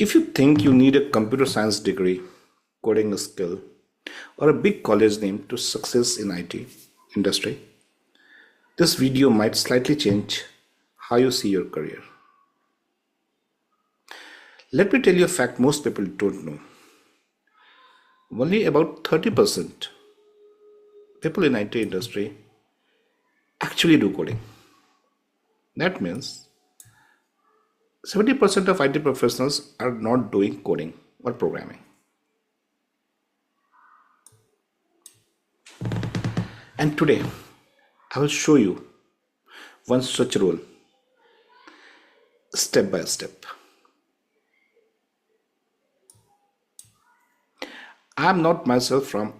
If you think you need a computer science degree, coding skill, or a big college name to success in IT industry, this video might slightly change how you see your career. Let me tell you a fact most people don't know. Only about 30% people in IT industry actually do coding. That means 70% of IT professionals are not doing coding or programming. And today, I will show you one such role, step by step. I am not myself from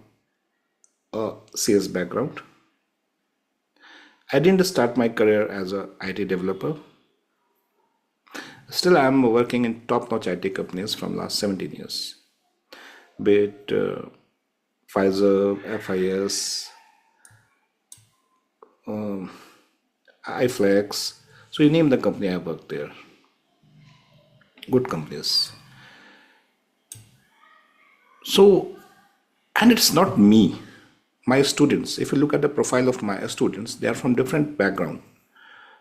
a CS background. I didn't start my career as a IT developer. Still, I am working in top-notch IT companies from last 17 years. Be it Pfizer, FIS, iFlex. So you name the company I worked there. Good companies. So, and it's not me. My students, if you look at the profile of my students, they are from different background.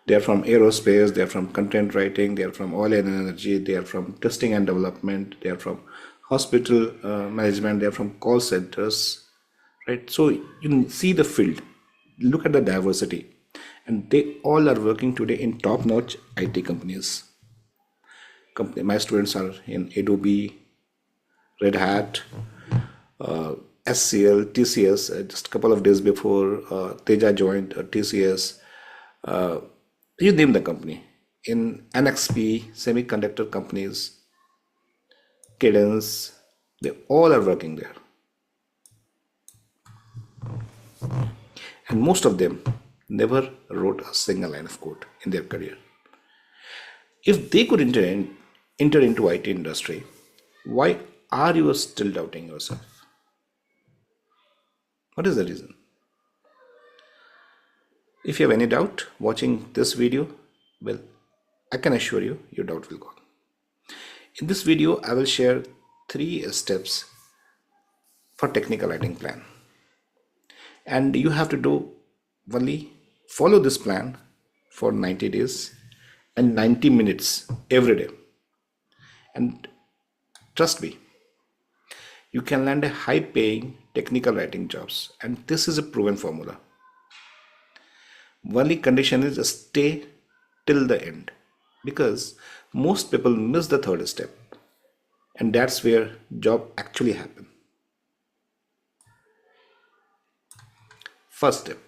They are from aerospace, they are from content writing, they are from oil and energy, they are from testing and development, they are from hospital management, they are from call centers, right? So you see the field, look at the diversity, and they all are working today in top-notch IT companies. My students are in Adobe, Red Hat, SCL, TCS. Just a couple of days before Teja joined TCS. You name the company. In NXP, semiconductor companies, Cadence, they all are working there. And most of them never wrote a single line of code in their career. If they could enter into IT industry, why are you still doubting yourself? What is the reason? If you have any doubt watching this video, well, I can assure you, your doubt will go. In this video, I will share 3 steps for technical writing plan. And you have to do only follow this plan for 90 days and 90 minutes every day. And trust me, you can land a high paying technical writing jobs. And this is a proven formula. Only condition is stay till the end, because most people miss the 3rd step, and that's where job actually happen. First step,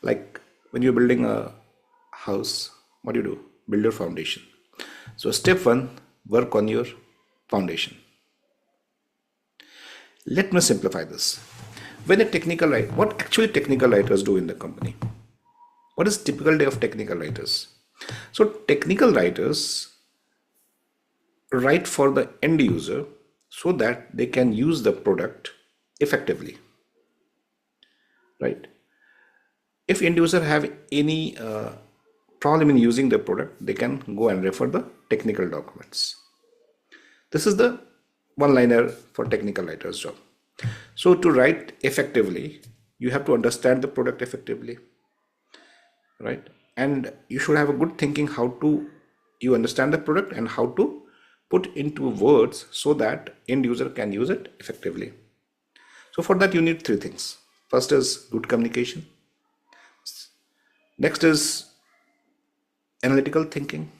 like when you're building a house, what do? Build your foundation. So step 1, work on your foundation. Let me simplify this. When a technical writer, what actually technical writers do in the company? What is typical day of technical writers? So technical writers write for the end user so that they can use the product effectively, right? If end user have any problem in using the product, they can go and refer the technical documents. This is the one-liner for technical writer's job. So to write effectively, you have to understand the product effectively, right? And you should have a good thinking how to you understand the product and how to put into words so that end user can use it effectively. So for that you need 3 things. First is good communication. Next is analytical thinking.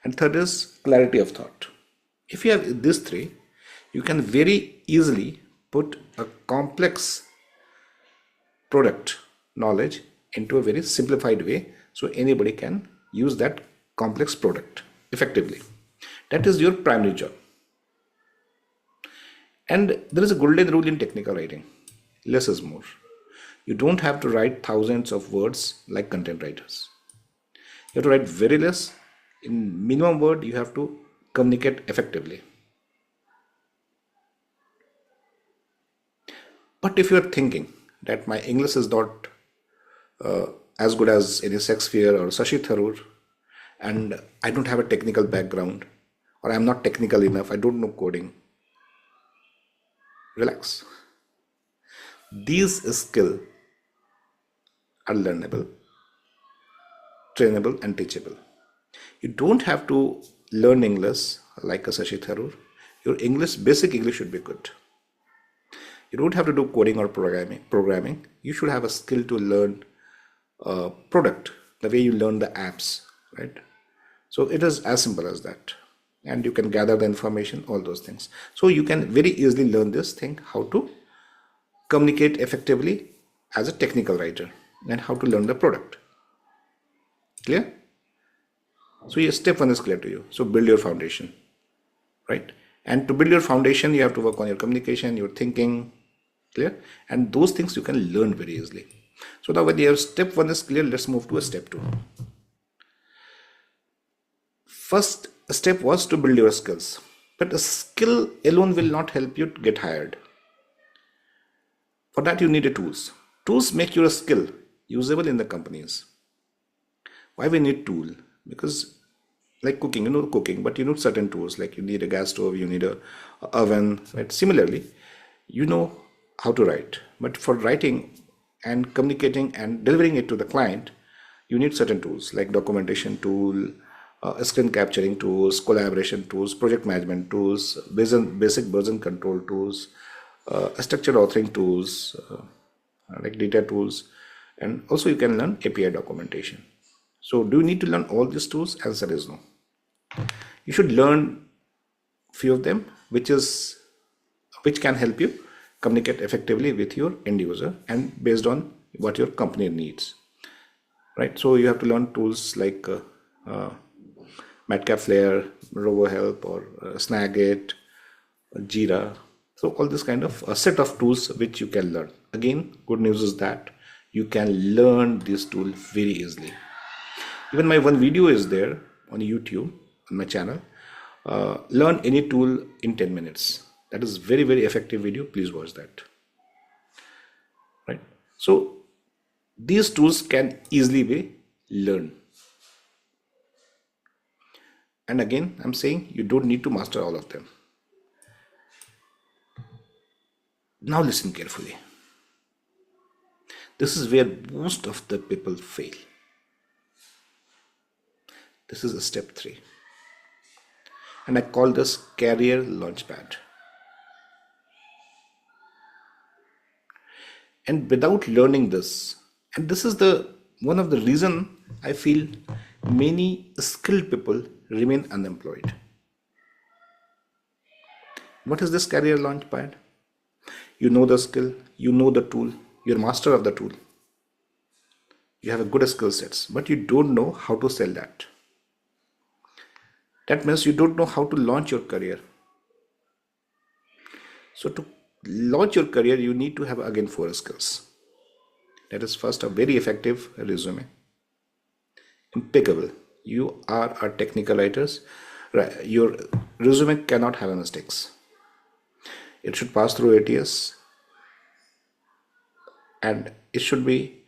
And third is clarity of thought. If you have these 3, you can very easily put a complex product knowledge into a very simplified way so anybody can use that complex product effectively. That is your primary job. And there is a golden rule in technical writing. Less is more. You don't have to write thousands of words like content writers. You have to write very less. In minimum word, you have to communicate effectively. But if you are thinking that my English is not as good as any Shakespeare or Shashi Tharoor, and I don't have a technical background, or I'm not technical enough, I don't know coding. Relax. These skills are learnable, trainable, and teachable. You don't have to learn English like a Sashi Tharoor. Your English, basic English should be good. You don't have to do coding or programming. You should have a skill to learn product, the way you learn the apps, right? So it is as simple as that. And you can gather the information, all those things. So you can very easily learn this thing, how to communicate effectively as a technical writer and how to learn the product. Clear? So your step one is clear to you. So build your foundation, right? And to build your foundation, you have to work on your communication, your thinking, clear? And those things you can learn very easily. So now when your step one is clear, let's move to a step two. First step was to build your skills, but a skill alone will not help you to get hired. For that, you need a tools. Tools make your skill usable in the companies. Why we need tool? Because like cooking, you know cooking, but you need certain tools, like you need a gas stove, you need a oven, right? Similarly, you know how to write, but for writing and communicating and delivering it to the client, you need certain tools like documentation tool, screen capturing tools, collaboration tools, project management tools, basic version control tools, structured authoring tools, like data tools, and also you can learn API documentation. So do you need to learn all these tools? Answer is no. You should learn few of them, which can help you communicate effectively with your end user and based on what your company needs, right? So you have to learn tools like Madcap Flare, RoboHelp, or Snagit, Jira. So all this kind of a set of tools which you can learn. Again, good news is that you can learn this tool very easily. Even my one video is there on YouTube on my channel. Learn any tool in 10 minutes. That is very, very effective video. Please watch that. Right. So these tools can easily be learned. And again, I'm saying you don't need to master all of them. Now listen carefully. This is where most of the people fail. This is a step 3. And I call this career launchpad. And without learning this, and this is one of the reason I feel many skilled people remain unemployed. What is this career launchpad? You know the skill, you know the tool, you're master of the tool. You have a good skill sets, but you don't know how to sell that. That means you don't know how to launch your career. So to launch your career, you need to have again 4 skills. That is first, a very effective resume. Impeccable. You are a technical writers. Your resume cannot have mistakes. It should pass through ATS and it should be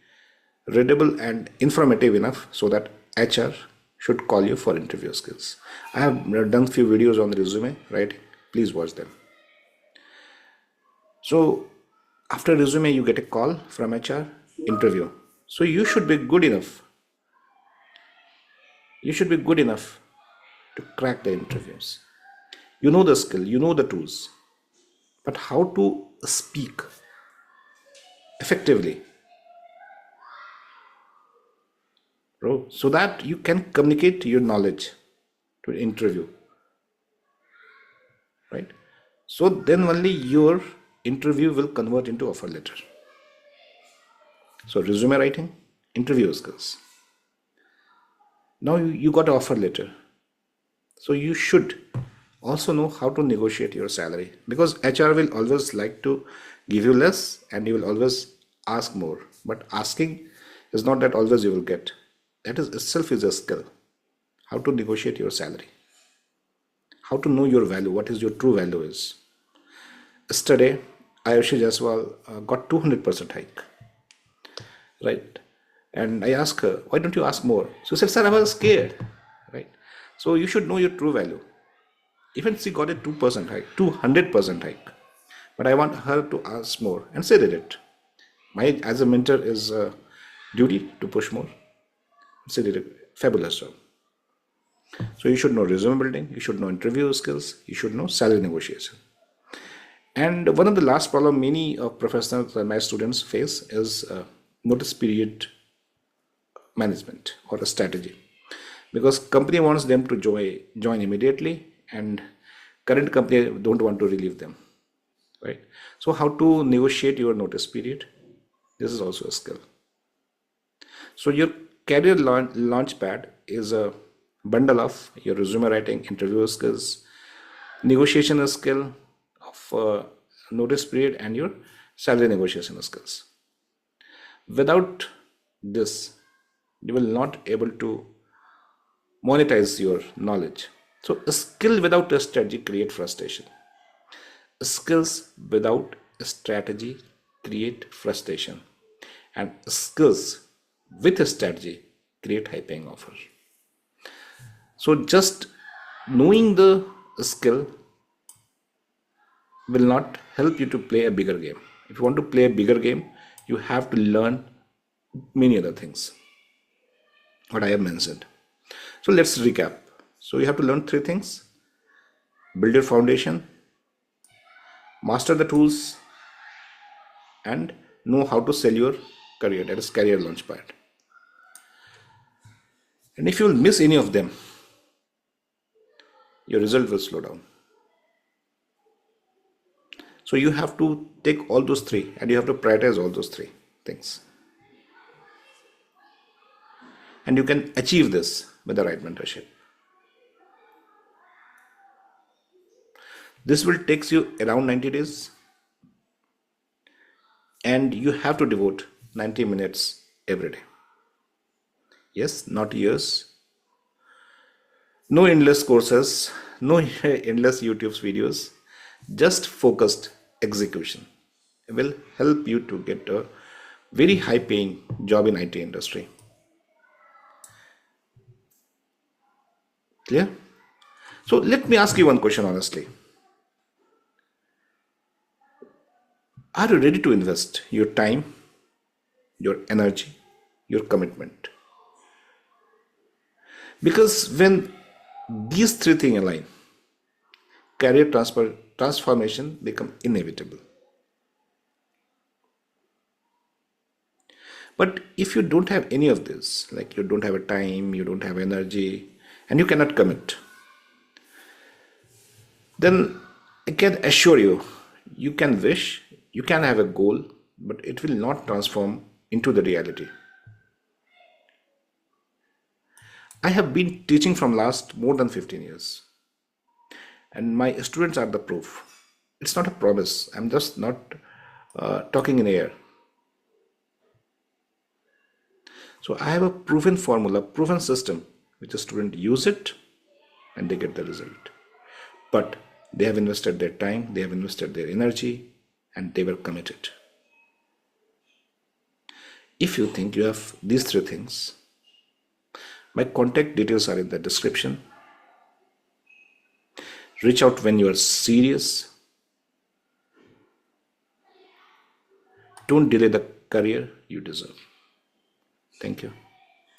readable and informative enough so that HR should call you for interview skills. I have done few videos on the resume, right? Please watch them. So after resume, you get a call from HR, interview. So you should be good enough. You should be good enough to crack the interviews. You know the skill, you know the tools, but how to speak effectively, so that you can communicate your knowledge to the interview, right? So then only your interview will convert into offer letter. So resume writing, interview skills. Now you got an offer letter. So you should also know how to negotiate your salary, because HR will always like to give you less and you will always ask more. But asking is not that always you will get. That is itself is a skill. How to negotiate your salary. How to know your value, what is your true value is. Yesterday, Ayushi Jaswal got 200% hike, right? And I asked her, why don't you ask more? She said, sir, I was scared, So you should know your true value. Even she got a 2% hike, 200% hike. But I want her to ask more, and she did it. My, as a mentor, is a duty to push more. She did a fabulous job. So you should know resume building, you should know interview skills, you should know salary negotiation. And one of the last problem many professionals and my students face is notice period management or a strategy, because company wants them to join immediately, and current company don't want to relieve them, right? So how to negotiate your notice period, this is also a skill. So your career launch pad is a bundle of your resume writing, interview skills, negotiation skill of notice period, and your salary negotiation skills. Without this, you will not able to monetize your knowledge. So a skill without a strategy create frustration. Skills without a strategy create frustration, and skills with a strategy create high paying offer. So just knowing the skill will not help you to play a bigger game. If you want to play a bigger game, you have to learn many other things what I have mentioned. So let's recap. So you have to learn three things: build your foundation, master the tools, and know how to sell your career. That is career launchpad. And if you will miss any of them, your result will slow down. So you have to take all those three, and you have to prioritize all those three things. And you can achieve this with the right mentorship. This will take you around 90 days, and you have to devote 90 minutes every day. Yes, not years. No endless courses, no endless YouTube videos, just focused execution will help you to get a very high paying job in IT industry. Clear? So let me ask you one question honestly. Are you ready to invest your time, your energy, your commitment? Because when these three things align, career transformation become inevitable. But if you don't have any of this, like you don't have a time, you don't have energy, and you cannot commit, then I can assure you, you can wish, you can have a goal, but it will not transform into the reality. I have been teaching from last more than 15 years, and my students are the proof. It's not a promise. I'm just not talking in air. So I have a proven formula, proven system, which the student use it and they get the result. But they have invested their time, they have invested their energy, and they were committed. If you think you have these three things, my contact details are in the description. Reach out when you are serious. Don't delay the career you deserve. Thank you.